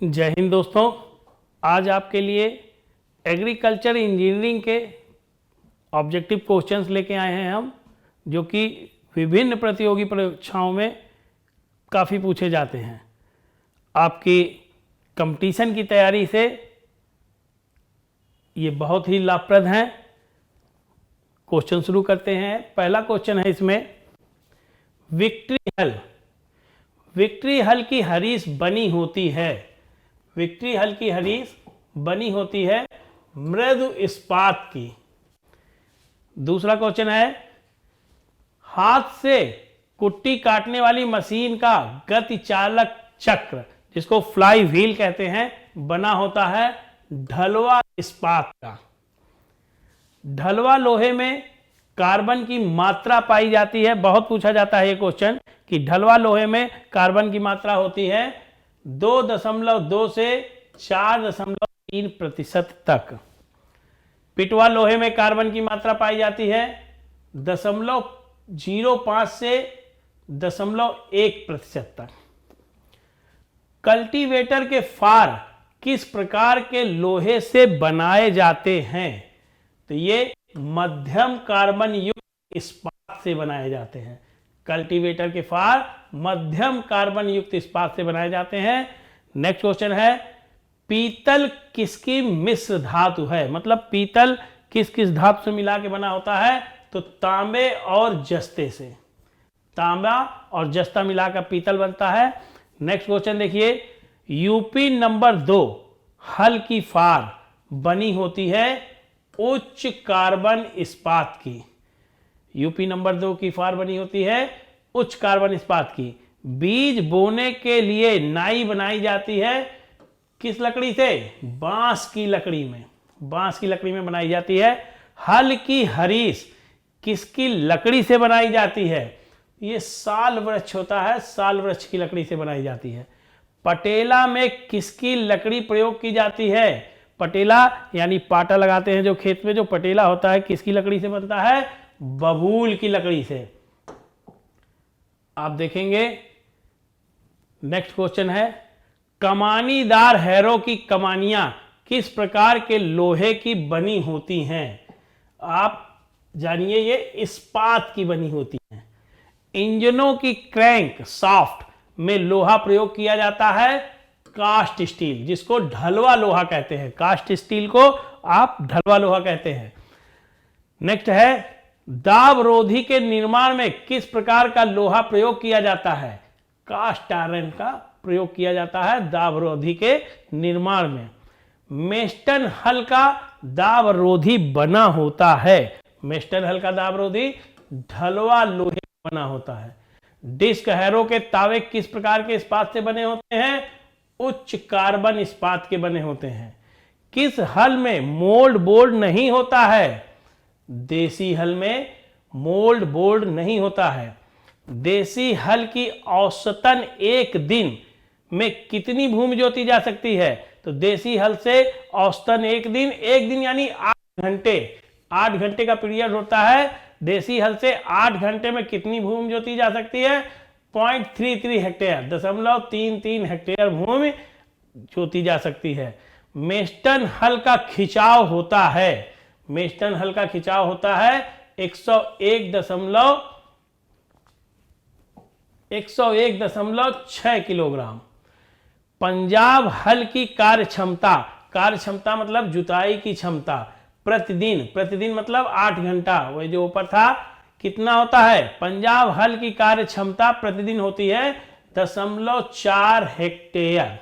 जय हिंद दोस्तों। आज आपके लिए एग्रीकल्चर इंजीनियरिंग के ऑब्जेक्टिव क्वेश्चंस लेके आए हैं हम, जो कि विभिन्न प्रतियोगी परीक्षाओं में काफ़ी पूछे जाते हैं। आपकी कंपटीशन की तैयारी से ये बहुत ही लाभप्रद हैं। क्वेश्चन शुरू करते हैं। पहला क्वेश्चन है इसमें, विक्ट्री हल की हरीस बनी होती है। विक्ट्री हल की हरीस बनी होती है मृदु इस्पात की। दूसरा क्वेश्चन है, हाथ से कुट्टी काटने वाली मशीन का गति चालक चक्र, जिसको फ्लाई व्हील कहते हैं, बना होता है ढलवा इस्पात का। ढलवा लोहे में कार्बन की मात्रा पाई जाती है। बहुत पूछा जाता है ये क्वेश्चन कि ढलवा लोहे में कार्बन की मात्रा होती है 2.2 से 4.3% तक। पिटवा लोहे में कार्बन की मात्रा पाई जाती है 0.05 से 0.1% तक। कल्टीवेटर के फार किस प्रकार के लोहे से बनाए जाते हैं? तो ये मध्यम कार्बन युक्त इस्पात से बनाए जाते हैं। कल्टीवेटर के फार मध्यम कार्बन युक्त इस्पात से बनाए जाते हैं। नेक्स्ट क्वेश्चन है, पीतल किसकी मिश्र धातु है? मतलब पीतल किस किस धातु से मिला के बना होता है? तो तांबे और जस्ते से। तांबा और जस्ता मिलाकर पीतल बनता है। नेक्स्ट क्वेश्चन देखिए, यूपी नंबर 2 हल की फार बनी होती है उच्च कार्बन इस्पात की। यूपी नंबर 2 की फार बनी होती है उच्च कार्बन इस्पात की। बीज बोने के लिए नाई बनाई जाती है किस लकड़ी से? बांस की लकड़ी में। बांस की लकड़ी में बनाई जाती है। हल की हरीस किसकी लकड़ी से बनाई जाती है? ये साल वृक्ष होता है, साल वृक्ष की लकड़ी से बनाई जाती है। पटेला में किसकी लकड़ी प्रयोग की जाती है? पटेला यानी पाटा लगाते हैं जो खेत में, जो पटेला होता है किसकी लकड़ी से बनता है? बबूल की लकड़ी से। आप देखेंगे नेक्स्ट क्वेश्चन है, कमानीदार हैरो की कमानियां किस प्रकार के लोहे की बनी होती हैं? आप जानिए, ये इस्पात की बनी होती हैं। इंजनों की क्रैंक शाफ्ट में लोहा प्रयोग किया जाता है कास्ट स्टील, जिसको ढलवा लोहा कहते हैं। कास्ट स्टील को आप ढलवा लोहा कहते हैं। नेक्स्ट है, दाब रोधी के निर्माण में किस प्रकार का लोहा प्रयोग किया जाता है? कास्ट आयरन का प्रयोग किया जाता है दाब रोधी के निर्माण में। मेस्टन हल का दाब रोधी बना होता है। मेस्टन हल का दाब रोधी ढलवा लोहे बना होता है। डिस्क हैरो के तावे किस प्रकार के इस्पात से बने होते हैं? उच्च कार्बन इस्पात के बने होते हैं। किस हल में मोल्ड बोर्ड नहीं होता है? देसी हल में मोल्ड बोर्ड नहीं होता है। देसी हल की औसतन एक दिन में कितनी भूमि जोती जा सकती है? तो देसी हल से औसतन एक दिन यानी 8 घंटे। 8 घंटे का पीरियड होता है। देसी हल से 8 घंटे में कितनी भूमि जोती जा सकती है? 0.33 हेक्टेयर, 0.33 हेक्टेयर भूमि जोती जा सकती है। मेस्टन हल का खिंचाव होता है, मेस्टन हल का खिंचाव होता है 101.6 किलोग्राम। पंजाब हल की कार्यक्षमता मतलब जुताई की क्षमता, प्रतिदिन मतलब 8 घंटा, वही जो ऊपर था, कितना होता है? पंजाब हल की कार्यक्षमता प्रतिदिन होती है 0.4 हेक्टेयर।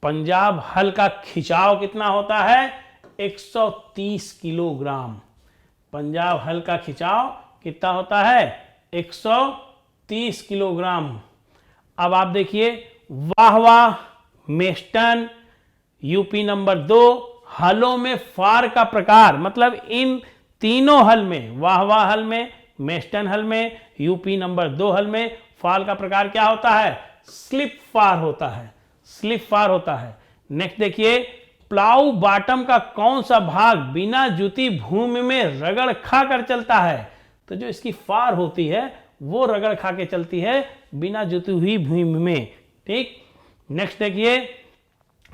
पंजाब हल का खिंचाव कितना होता है? 130 किलोग्राम। पंजाब हल का खिंचाव कितना होता है? 130 किलोग्राम। अब आप देखिए, वाहवा, मेस्टन, यूपी नंबर 2 हलों में फार का प्रकार, मतलब इन तीनों हल में, वाहवा हल में, मेस्टन हल में, यूपी नंबर 2 हल में फार का प्रकार क्या होता है? स्लिप फार होता है। स्लिप फार होता है। नेक्स्ट देखिए, प्लाऊ बॉटम का कौन सा भाग बिना जुती भूमि में रगड़ खा कर चलता है? तो जो इसकी फार होती है वो रगड़ खा के चलती है बिना जुती हुई भूमि में। ठीक, नेक्स्ट देखिए,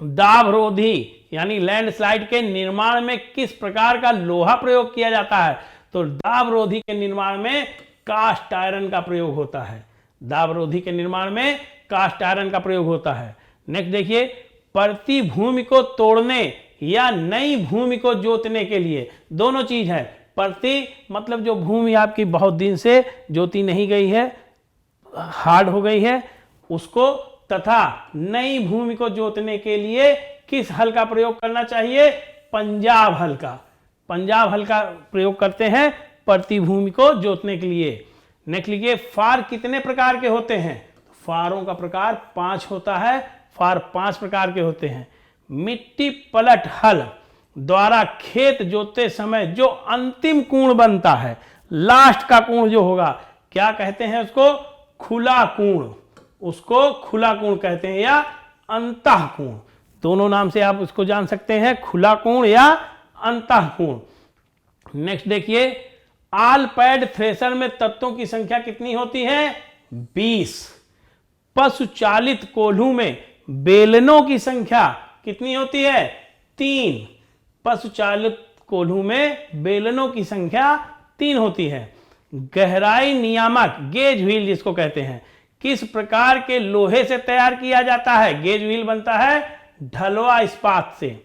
दाबरोधी यानी लैंडस्लाइड के निर्माण में किस प्रकार का लोहा प्रयोग किया जाता है? तो दाबरोधी के निर्माण में कास्ट आयरन का प्रयोग होता है। दाबरोधी के निर्माण में कास्ट आयरन का प्रयोग होता है। नेक्स्ट देखिए, परती भूमि को तोड़ने या नई भूमि को जोतने के लिए, दोनों चीज है। परती मतलब जो भूमि आपकी बहुत दिन से जोती नहीं गई है, हार्ड हो गई है, उसको, तथा नई भूमि को जोतने के लिए किस हल का प्रयोग करना चाहिए? पंजाब हल का। पंजाब हल का प्रयोग करते हैं परती भूमि को जोतने के लिए। नेक्स्ट लिखिए, फार कितने प्रकार के होते हैं? फारों का प्रकार 5 होता है। फार 5 प्रकार के होते हैं। मिट्टी पलट हल द्वारा खेत जोतते समय जो अंतिम कूण बनता है, लास्ट का कूण जो होगा, क्या कहते हैं उसको? खुला कूण। उसको खुला कूण कहते हैं या अंतः कूण, दोनों नाम से आप उसको जान सकते हैं, खुला कूण या अंतः कूण। नेक्स्ट देखिए, आल पैड थ्रेशर में तत्वों की संख्या कितनी होती है? 20। पशु चालित कोल्हू में बेलनों की संख्या कितनी होती है? 3। पशु चालित कोल्हू में बेलनों की संख्या 3 होती है। गहराई नियामक गेज व्हील जिसको कहते हैं, किस प्रकार के लोहे से तैयार किया जाता है? गेज व्हील बनता है ढलवा इस्पात से।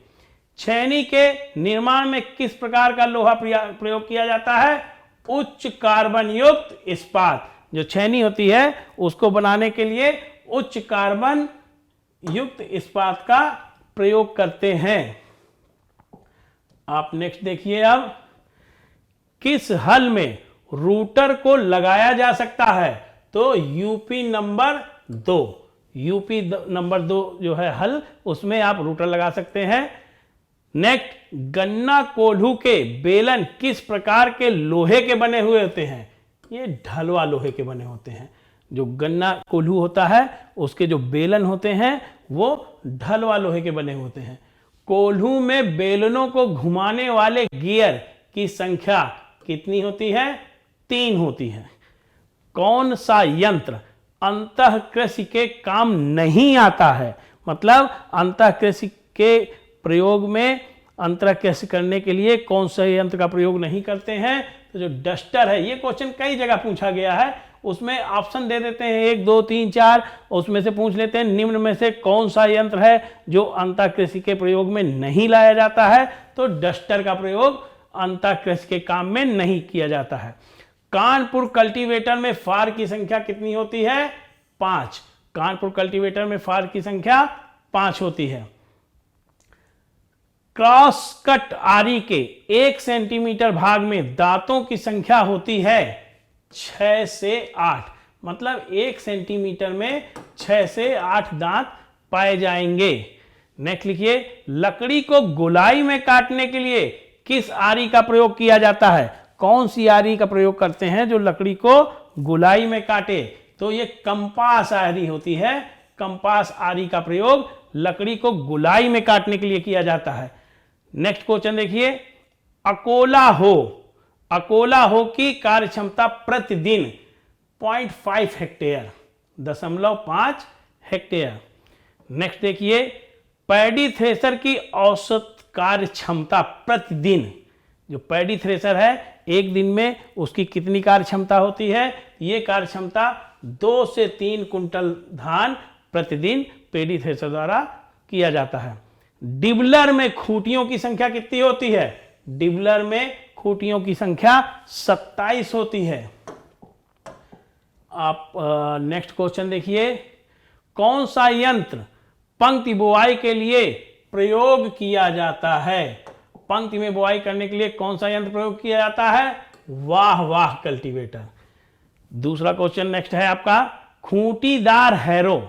छेनी के निर्माण में किस प्रकार का लोहा प्रयोग किया जाता है? उच्च कार्बन युक्त इस्पात। जो छेनी होती है उसको बनाने के लिए उच्च कार्बन युक्त इस्पात का प्रयोग करते हैं। आप नेक्स्ट देखिए, अब किस हल में रूटर को लगाया जा सकता है? तो यूपी नंबर 2। यूपी नंबर 2 जो है हल, उसमें आप रूटर लगा सकते हैं। नेक्स्ट, गन्ना कोल्हू के बेलन किस प्रकार के लोहे के बने हुए होते हैं? ये ढलवा लोहे के बने होते हैं। जो गन्ना कोल्हू होता है उसके जो बेलन होते हैं वो ढलवा लोहे के बने होते हैं। कोल्हू में बेलनों को घुमाने वाले गियर की संख्या कितनी होती है? 3 होती है। कौन सा यंत्र अंतः कृषि के काम नहीं आता है? मतलब अंतः कृषि के प्रयोग में, अंतः कृषि करने के लिए कौन सा यंत्र का प्रयोग नहीं करते हैं? तो जो डस्टर है, ये क्वेश्चन कई जगह पूछा गया है, उसमें ऑप्शन दे देते हैं 1 2 3 4, उसमें से पूछ लेते हैं निम्न में से कौन सा यंत्र है जो अंतः कृषि के प्रयोग में नहीं लाया जाता है? तो डस्टर का प्रयोग अंतः कृषि के काम में नहीं किया जाता है। कानपुर कल्टीवेटर में फार की संख्या कितनी होती है? 5। कानपुर कल्टीवेटर में फार की संख्या 5 होती है। क्रॉस कट आरी के 1 सेंटीमीटर भाग में दांतों की संख्या होती है 6 से 8। मतलब 1 सेंटीमीटर में 6 से 8 दांत पाए जाएंगे। नेक्स्ट लिखिए, लकड़ी को गोलाई में काटने के लिए किस आरी का प्रयोग किया जाता है? कौन सी आरी का प्रयोग करते हैं जो लकड़ी को गोलाई में काटे? तो ये कंपास आरी होती है। कंपास आरी का प्रयोग लकड़ी को गोलाई में काटने के लिए किया जाता है। नेक्स्ट क्वेश्चन देखिए, अकोला हो की कार्य क्षमता प्रतिदिन 0.5 हेक्टेयर, 0.5 हेक्टेयर। नेक्स्ट देखिए, पैडी थ्रेशर की औसत कार्य क्षमता प्रतिदिन, जो पैडी थ्रेशर है एक दिन में उसकी कितनी कार्य क्षमता होती है? ये कार्य क्षमता 2 से 3 कुंटल धान प्रतिदिन पैडी थ्रेशर द्वारा किया जाता है। डिबलर में खूंटियों की संख्या कितनी होती है? डिबलर में खूंटियों की संख्या 27 होती है। आप नेक्स्ट क्वेश्चन देखिए, कौन सा यंत्र पंक्ति बुआई के लिए प्रयोग किया जाता है? पंक्ति में बुआई करने के लिए कौन सा यंत्र प्रयोग किया जाता है? वाह कल्टीवेटर। दूसरा क्वेश्चन नेक्स्ट है आपका, खूंटीदार हैरो।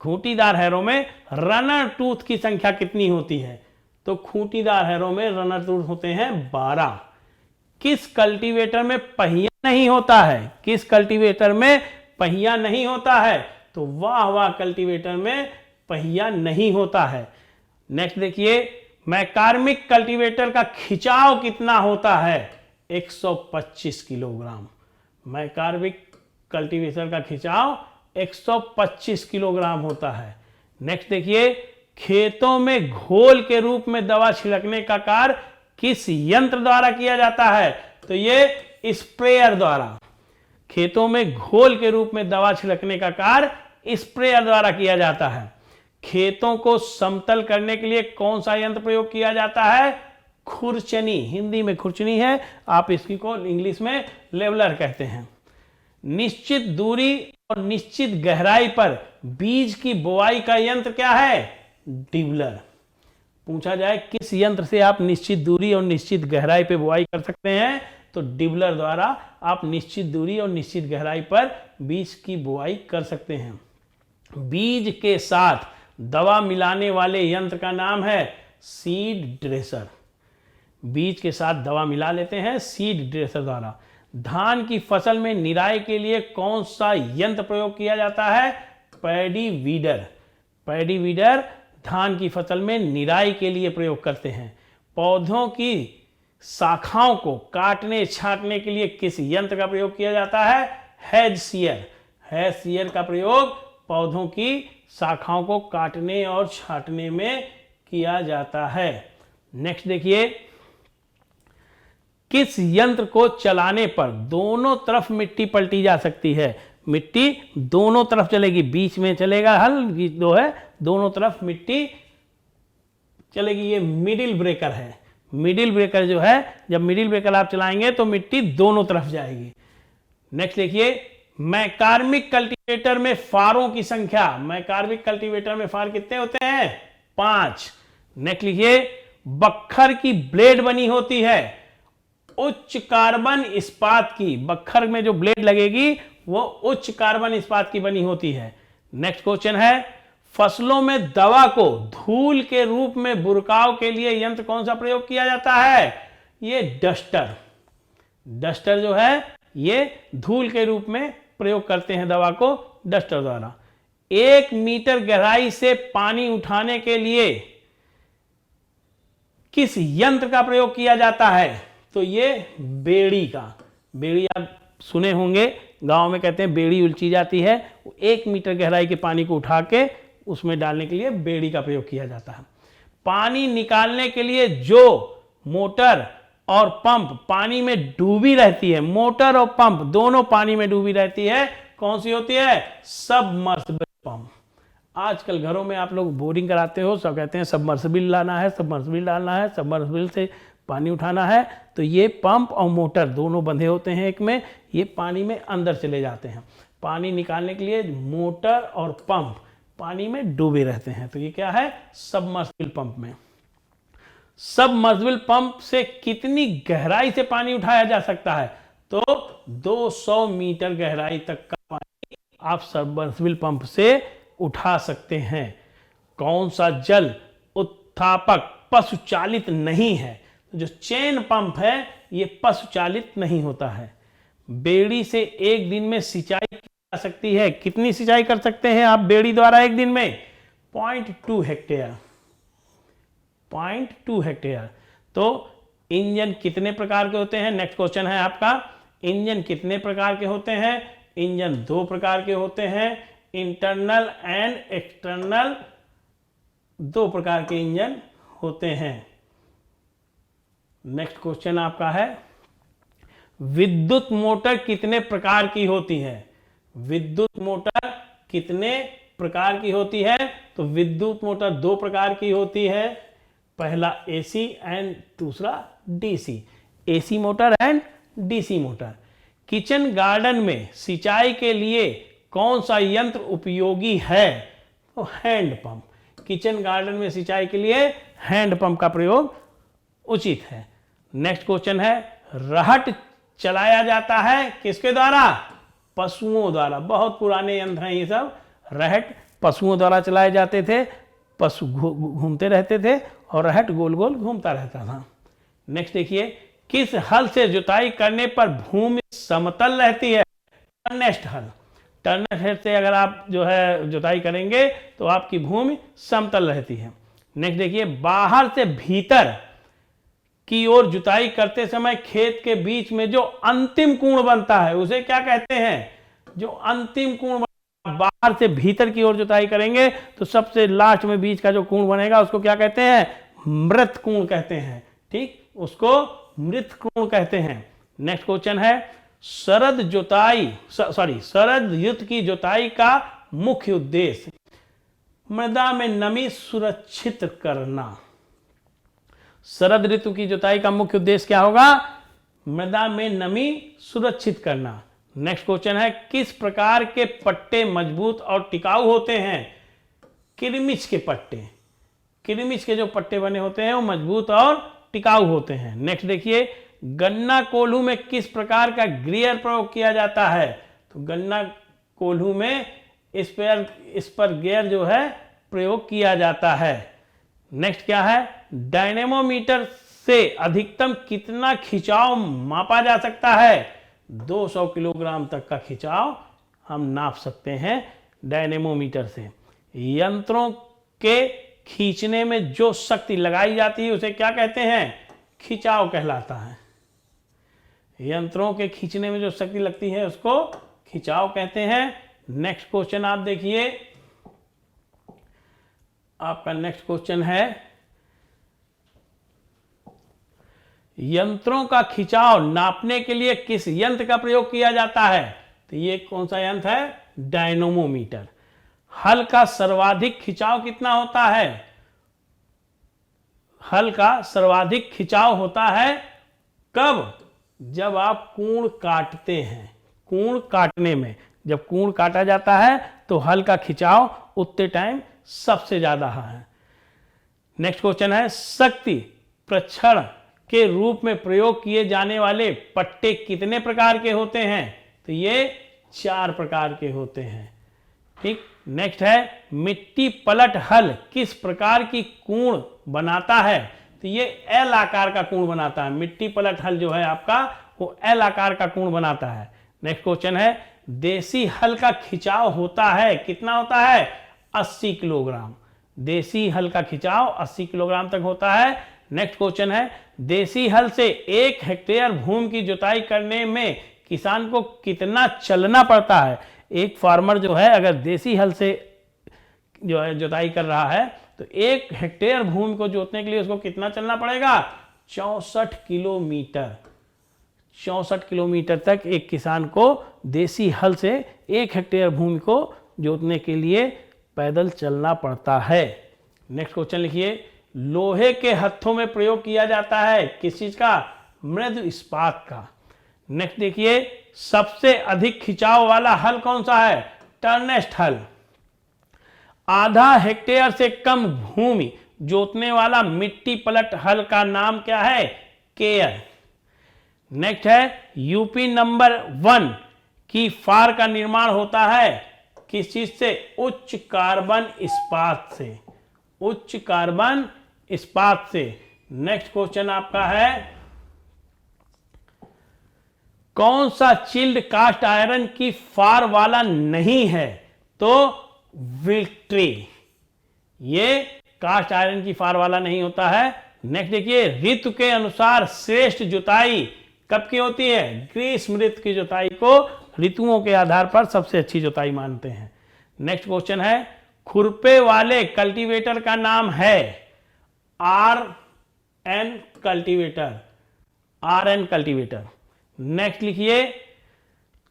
खूंटीदार हैरो में रनर टूथ की संख्या कितनी होती है? तो खूंटीदार हैरो में रनर टूथ होते हैं 12। किस कल्टीवेटर में पहिया नहीं होता है? किस कल्टीवेटर में पहिया नहीं होता है? तो वाह कल्टीवेटर में पहिया नहीं होता है। नेक्स्ट देखिए, मैकार्मिक कल्टीवेटर का खिंचाव कितना होता है? 125 किलोग्राम। मैकार्मिक कल्टीवेटर का खिंचाव 125 किलोग्राम होता है। नेक्स्ट देखिए, खेतों में घोल के रूप में दवा छिड़कने का कार्य किस यंत्र द्वारा किया जाता है? तो ये स्प्रेयर द्वारा। खेतों में घोल के रूप में दवा छिड़कने का कार्य स्प्रेयर द्वारा किया जाता है। खेतों को समतल करने के लिए कौन सा यंत्र प्रयोग किया जाता है? खुरचनी। हिंदी में खुरचनी है, आप इसकी को इंग्लिश में लेवलर कहते हैं। निश्चित दूरी और निश्चित गहराई पर बीज की बुआई का यंत्र क्या है? डिबलर। पूछा जाए किस यंत्र से आप निश्चित दूरी और निश्चित गहराई पर बुआई कर सकते हैं, तो डिबलर द्वारा आप निश्चित दूरी और निश्चित गहराई पर बीज की बुआई कर सकते हैं। बीज के साथ दवा मिलाने वाले यंत्र का नाम है सीड ड्रेसर। बीज के साथ दवा मिला लेते हैं सीड ड्रेसर द्वारा। धान की फसल में निराई के लिए कौन सा यंत्र प्रयोग किया जाता है? Paddy weeder. पैडी वीडर धान की फसल में निराई के लिए प्रयोग करते हैं। पौधों की शाखाओं को काटने छांटने के लिए किस यंत्र का प्रयोग किया जाता है? Hedge shear. हेज सीयर का प्रयोग पौधों की शाखाओं को काटने और छांटने में किया जाता है। नेक्स्ट देखिए, किस यंत्र को चलाने पर दोनों तरफ मिट्टी पलटी जा सकती है? मिट्टी दोनों तरफ चलेगी, बीच में चलेगा हल जो है, दोनों तरफ मिट्टी चलेगी। ये मिडिल ब्रेकर है। मिडिल ब्रेकर जो है, जब मिडिल ब्रेकर आप चलाएंगे तो मिट्टी दोनों तरफ जाएगी। नेक्स्ट देखिए, मैकार्मिक कल्टीवेटर में फारों की संख्या। मैकार्मिक कल्टीवेटर में फार कितने होते हैं? 5। नेक्स्ट लिखिए, बक्खर की ब्लेड बनी होती है उच्च कार्बन इस्पात की। बक्खर में जो ब्लेड लगेगी वो उच्च कार्बन इस्पात की बनी होती है। नेक्स्ट क्वेश्चन है, फसलों में दवा को धूल के रूप में बुरकाव के लिए यंत्र कौन सा प्रयोग किया जाता है? ये डस्टर। डस्टर जो है ये धूल के रूप में प्रयोग करते हैं दवा को डस्टर द्वारा। 1 मीटर गहराई से पानी उठाने के लिए किस यंत्र का प्रयोग किया जाता है? तो ये बेड़ी का। बेड़ी आप सुने होंगे, गांव में कहते हैं बेड़ी उलची जाती है। 1 मीटर गहराई के पानी को उठा के उसमें डालने के लिए बेड़ी का प्रयोग किया जाता है। पानी निकालने के लिए जो मोटर और पंप पानी में डूबी रहती है, मोटर और पंप दोनों पानी में डूबी रहती है, कौन सी होती है? Submersible pump. आजकल घरों में आप लोग बोरिंग कराते हो, सब कहते हैं सबमर्सिबल लाना है, सबमर्सिबल डालना है, सबमर्सिबल से पानी उठाना है। तो ये पंप और मोटर दोनों बंधे होते हैं एक में, ये पानी में अंदर चले जाते हैं। पानी निकालने के लिए मोटर और पंप पानी में डूबे रहते हैं। तो ये क्या है? सबमर्सिबल पंप में। सबमर्सिबल पंप से कितनी गहराई से पानी उठाया जा सकता है? तो 200 मीटर गहराई तक का पानी आप सबमर्सिबल पंप से उठा सकते हैं। कौन सा जल उत्थापक पशु चालित नहीं है? जो चेन पंप है ये पशु चालित नहीं होता है। बेड़ी से एक दिन में सिंचाई की जा सकती है। कितनी सिंचाई कर सकते हैं आप बेड़ी द्वारा एक दिन में? 0.2 हेक्टेयर। 0.2 हेक्टेयर। तो इंजन कितने प्रकार के होते हैं? नेक्स्ट क्वेश्चन है आपका, इंजन कितने प्रकार के होते हैं? इंजन 2 प्रकार के होते हैं, इंटरनल एंड एक्सटर्नल। 2 प्रकार के इंजन होते हैं। नेक्स्ट क्वेश्चन आपका है, विद्युत मोटर कितने प्रकार की होती है? विद्युत मोटर कितने प्रकार की होती है? तो विद्युत मोटर 2 प्रकार की होती है, पहला एसी एंड दूसरा DC. AC motor and DC motor. Kitchen garden में सिंचाई के लिए कौन सा यंत्र उपयोगी है? तो हैंड पंप। किचन गार्डन में सिंचाई के लिए हैंड पंप का प्रयोग उचित है। नेक्स्ट क्वेश्चन है, रहट चलाया जाता है किसके द्वारा? पशुओं द्वारा। बहुत पुराने यंत्र हैं ये सब। रहट पशुओं द्वारा चलाए जाते थे। पशु घूमते रहते थे और रहट गोल गोल घूमता रहता था। नेक्स्ट देखिए, किस हल से जुताई करने पर भूमि समतल रहती है? टर्नेस्ट हल। टर्नेस्ट हल से अगर आप जो है जुताई करेंगे तो आपकी भूमि समतल रहती है। नेक्स्ट देखिए, बाहर से भीतर की ओर जुताई करते समय खेत के बीच में जो अंतिम कोण बनता है उसे क्या कहते हैं? जो अंतिम कोण बाहर से भीतर की ओर जुताई करेंगे तो सबसे लास्ट में बीच का जो कोण बनेगा उसको क्या कहते हैं? मृत कोण कहते हैं। ठीक, उसको मृत कोण कहते हैं। नेक्स्ट क्वेश्चन है शरद ऋतु की जुताई का मुख्य उद्देश्य। मृदा में नमी सुरक्षित करना। शरद ऋतु की जुताई का मुख्य उद्देश्य क्या होगा? मृदा में नमी सुरक्षित करना। नेक्स्ट क्वेश्चन है किस प्रकार के पट्टे मजबूत और टिकाऊ होते हैं? किरमिच के पट्टे। किरमिच के जो पट्टे बने होते हैं वो मजबूत और टिकाऊ होते हैं। नेक्स्ट देखिए गन्ना कोल्हू में किस प्रकार का गियर प्रयोग किया जाता है? तो गन्ना कोल्हू में इस पर गियर जो है प्रयोग किया जाता है। नेक्स्ट क्या है? डायनेमोमीटर से अधिकतम कितना खिंचाव मापा जा सकता है? 200 किलोग्राम तक का खिंचाव हम नाप सकते हैं डायनेमोमीटर से। यंत्रों के खींचने में जो शक्ति लगाई जाती है उसे क्या कहते हैं? खिंचाव कहलाता है। यंत्रों के खींचने में जो शक्ति लगती है उसको खिंचाव कहते हैं। नेक्स्ट क्वेश्चन आप देखिए, आपका नेक्स्ट क्वेश्चन है यंत्रों का खिंचाव नापने के लिए किस यंत्र का प्रयोग किया जाता है? तो ये कौन सा यंत्र है? डायनेमोमीटर। हल का सर्वाधिक खिंचाव कितना होता है? हल का सर्वाधिक खिंचाव होता है कब? जब आप कूण काटते हैं। कूण काटने में जब कूण काटा जाता है तो हल का खिंचाव उतने टाइम सबसे ज्यादा है। नेक्स्ट क्वेश्चन है शक्ति प्रक्षण के रूप में प्रयोग किए जाने वाले पट्टे कितने प्रकार के होते हैं? तो ये 4 प्रकार के होते हैं। ठीक, नेक्स्ट है मिट्टी पलट हल किस प्रकार की कूण बनाता है? तो ये एल आकार का कूण बनाता है। मिट्टी पलट हल जो है आपका वो एल आकार का कूण बनाता है। नेक्स्ट क्वेश्चन है देसी हल का खिंचाव होता है कितना होता है? 80 किलोग्राम। देसी हल का खिंचाव 80 किलोग्राम तक होता है। नेक्स्ट क्वेश्चन है देसी हल से 1 हेक्टेयर भूमि की जुताई करने में किसान को कितना चलना पड़ता है? एक फार्मर जो है अगर देसी हल से जो है जुताई कर रहा है तो 1 हेक्टेयर भूमि को जोतने के लिए उसको कितना चलना पड़ेगा? 64 किलोमीटर। 64 किलोमीटर तक एक किसान को देसी हल से 1 हेक्टेयर भूमि को जोतने के लिए पैदल चलना पड़ता है। नेक्स्ट क्वेश्चन लिखिए लोहे के हत्थों में प्रयोग किया जाता है किस चीज का? मृद इस्पात का। नेक्स्ट देखिए सबसे अधिक खिंचाव वाला हल कौन सा है? टर्नेस्ट हल। आधा हेक्टेयर से कम भूमि जोतने वाला मिट्टी पलट हल का नाम क्या है? केयर। नेक्स्ट है यूपी नंबर 1 की फार का निर्माण होता है किस चीज से? उच्च कार्बन इस्पात से। उच्च कार्बन इस्पात से। नेक्स्ट क्वेश्चन आपका है कौन सा चिल्ड कास्ट आयरन की फार वाला नहीं है? तो विक्ट्री। ये कास्ट आयरन की फार वाला नहीं होता है। नेक्स्ट देखिए ऋतु के अनुसार श्रेष्ठ जुताई कब की होती है? ग्रीष्म ऋतु की जुताई को ऋतुओं के आधार पर सबसे अच्छी जुताई मानते हैं। नेक्स्ट क्वेश्चन है खुरपे वाले कल्टीवेटर का नाम है? RN cultivator. RN cultivator. Next लिखिए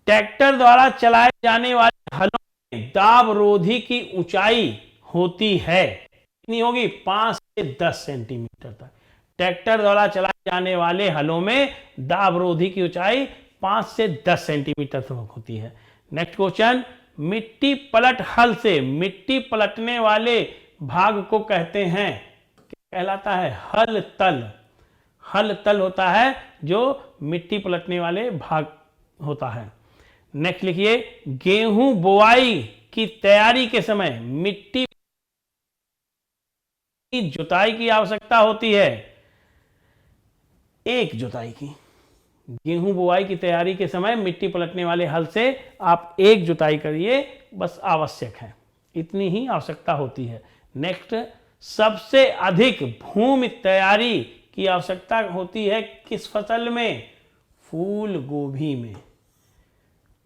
ट्रैक्टर द्वारा चलाए जाने वाले हलों में दाब रोधी की ऊंचाई होती है कितनी होगी? 5 से 10 सेंटीमीटर तक। ट्रैक्टर द्वारा चलाए जाने वाले हलों में दाब रोधी की ऊंचाई 5 से 10 सेंटीमीटर तक होती है। नेक्स्ट क्वेश्चन मिट्टी पलट हल से मिट्टी पलटने वाले भाग को कहते हैं कहलाता है? हल तल। हल तल होता है जो मिट्टी पलटने वाले भाग होता है। नेक्स्ट लिखिए गेहूं बुआई की तैयारी के समय मिट्टी की जुताई की आवश्यकता होती है? 1 जुताई की। गेहूं बुआई की तैयारी के समय मिट्टी पलटने वाले हल से आप 1 जुताई करिए बस आवश्यक है, इतनी ही आवश्यकता होती है। नेक्स्ट सबसे अधिक भूमि तैयारी की आवश्यकता होती है किस फसल में? फूल गोभी में।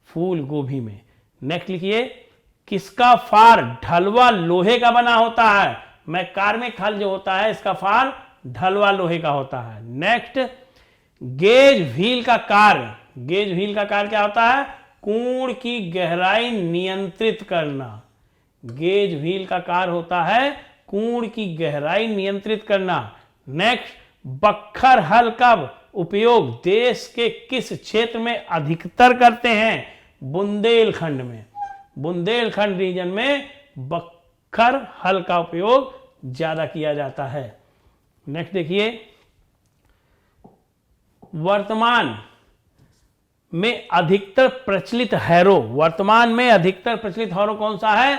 फूल गोभी में। नेक्स्ट लिखिए किसका फार ढलवा लोहे का बना होता है? मैं कार में खल जो होता है इसका फार ढलवा लोहे का होता है। नेक्स्ट, गेज व्हील का कार्य, गेज व्हील का कार्य क्या होता है? कोण की गहराई नियंत्रित करना। गेज व्हील का कार्य होता है कोण की गहराई नियंत्रित करना। नेक्स्ट, बख्खर हल का उपयोग देश के किस क्षेत्र में अधिकतर करते हैं? बुंदेलखंड में। बुंदेलखंड रीजन में बख्खर हल का उपयोग ज्यादा किया जाता है। नेक्स्ट देखिए, वर्तमान में अधिकतर प्रचलित हैरो, वर्तमान में अधिकतर प्रचलित हैरो कौन सा है?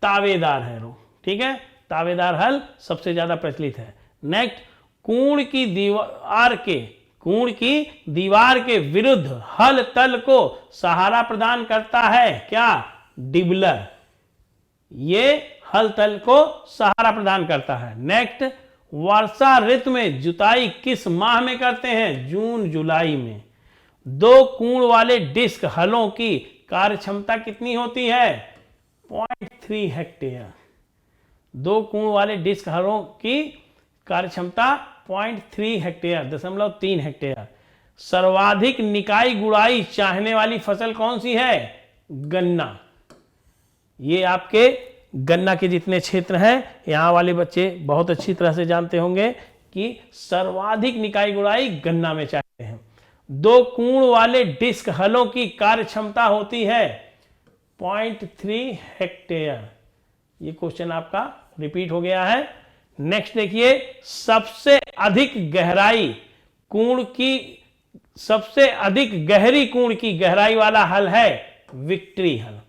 तावेदार हैरो। ठीक है, तावेदार हल सबसे ज्यादा प्रचलित है। नेक्स्ट, कोण की दीवार के विरुद्ध हल तल को सहारा प्रदान करता है क्या? डिबलर। ये हल तल को सहारा प्रदान करता है। नेक्स्ट, वर्षा ऋतु में जुताई किस माह में करते हैं? जून जुलाई में। 2 कोण वाले डिस्क हलों की कार्य क्षमता कितनी होती है? 0.3 हेक्टेयर। 2 कोण वाले डिस्क हलों की कार्य क्षमता 0.3 हेक्टेयर, 0.3 हेक्टेयर। सर्वाधिक निकाई गुड़ाई चाहने वाली फसल कौन सी है? गन्ना। ये आपके गन्ना के जितने क्षेत्र हैं यहाँ वाले बच्चे बहुत अच्छी तरह से जानते होंगे कि सर्वाधिक निकाई गुड़ाई गन्ना में चाहते हैं। 2 कोण वाले डिस्क हलों की कार्य क्षमता होती है 0.3 हेक्टेयर। ये क्वेश्चन आपका रिपीट हो गया है। नेक्स्ट देखिए, सबसे अधिक गहरी कोण की गहराई वाला हल है विक्ट्री हल।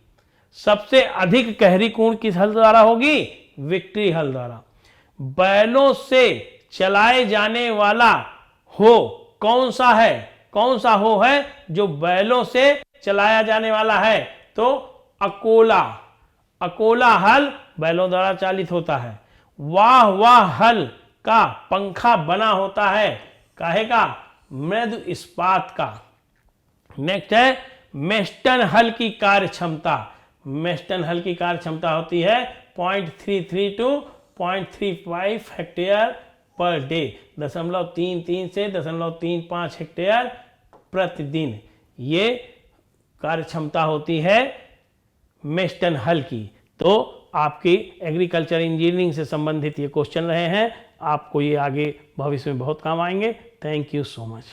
सबसे अधिक गहरी कोण किस हल द्वारा होगी? विक्ट्री हल द्वारा। बैलों से चलाए जाने वाला हो कौन सा है? कौन सा हो है जो बैलों से चलाया जाने वाला है? तो अकोला। अकोला हल बैलों द्वारा चालित होता है। वाह हल का पंखा बना होता है काहे का? मृदु इस्पात का। नेक्स्ट है मेस्टन हल की कार्य क्षमता। मेस्टन हल की कार्य क्षमता होती है 0.33 to 0.35 हेक्टेयर पर डे, 0.33 से 0.35 हेक्टेयर प्रतिदिन। ये कार्य क्षमता होती है मेस्टन हल की। तो आपकी एग्रीकल्चर इंजीनियरिंग से संबंधित ये क्वेश्चन रहे हैं, आपको ये आगे भविष्य में बहुत काम आएंगे। Thank you so much.